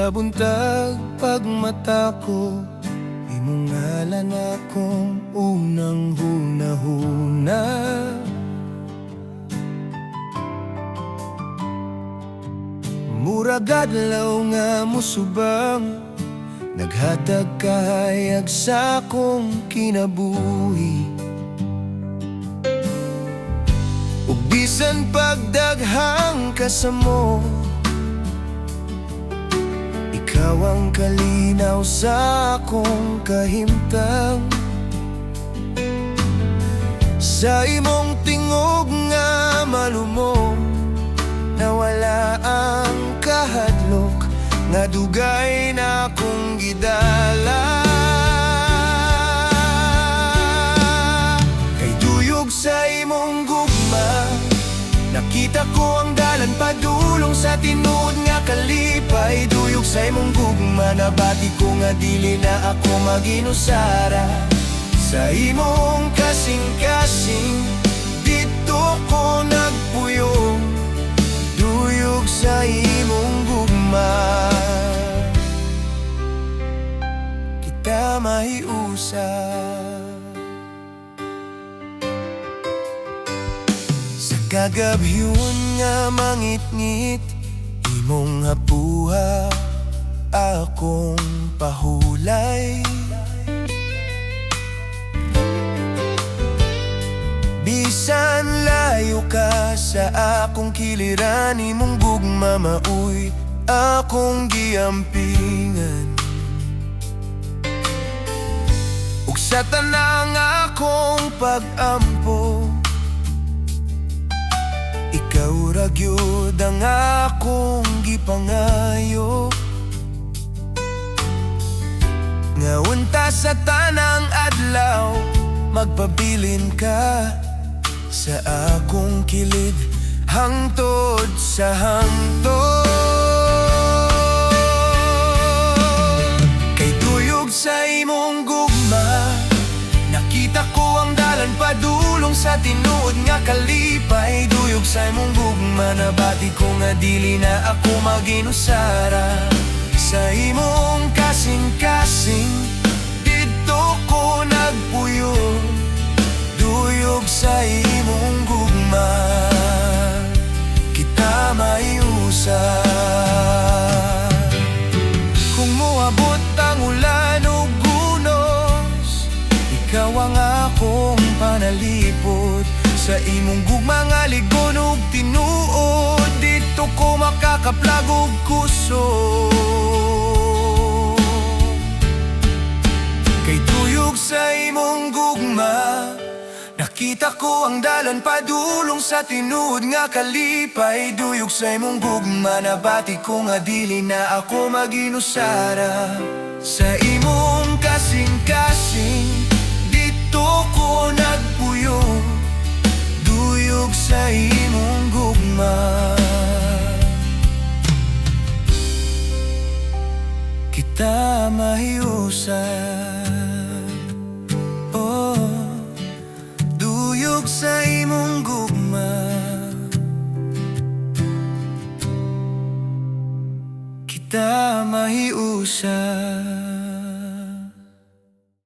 sa buntag pagmata ko, imong ngalan akong unang hunahuna. Murag adlaw nga musubang, naghatag kahayag sa akong kinabuhi. Ug bisan pagdaghang kasamo, ikaw ang kalinaw sa akong kahimtang. Sa imong tingog nga malumong, nawala ang kahadlok nga dugay na akong gidala. Kay duyog sa imong gugma, nakita ko ang dalan padulong sa tinuod nga kalipay. Duyog sa imong gugma, nabati ko nga dili na ako maginusara. Sa imong kasing-kasing, dito ko nagpuyong. Duyog sa imong gugma, kita mahiusa. Sa kagabhyon nga mangit-ngit, imong hapuha akong pahulay. Bisan layo ka sa akong kiliran, imong gugma mauy akong giampingan. Ug sa tanang akong pag-ampo, ikaw ra gyud ang akong gipangayo. Nga unta sa tanang adlaw, magpabilin ka sa akong kilid hangtod sa hangtod. Kay duyog sa imong gugma, nakita ko ang dalan padulong sa tinuod nga kalipay. Duyog sa imong gugma, nabati ko nga dili na ako maginusara. Sa imong kasing-kasing, dito ko nagpuyong. Duyog sa imong gugma, kita mahiusa. Kung moabot ang ulan o gunos, ikaw ang akong panalipod. Sa imong gugma nga ligon ug tinuod, dito ko makakaplag og kusog. Kay duyog sa imong gugma, nakita ko ang dalan padulong sa tinuod nga kalipay. Duyog sa imong gugma, nabati ko nga dili na ako maginusara. Sa imong kasing-kasing, dito ko nagpuyong. Duyog sa imong gugma, kita mahiusa. Duyog sa imong gugma, kita mahiusa.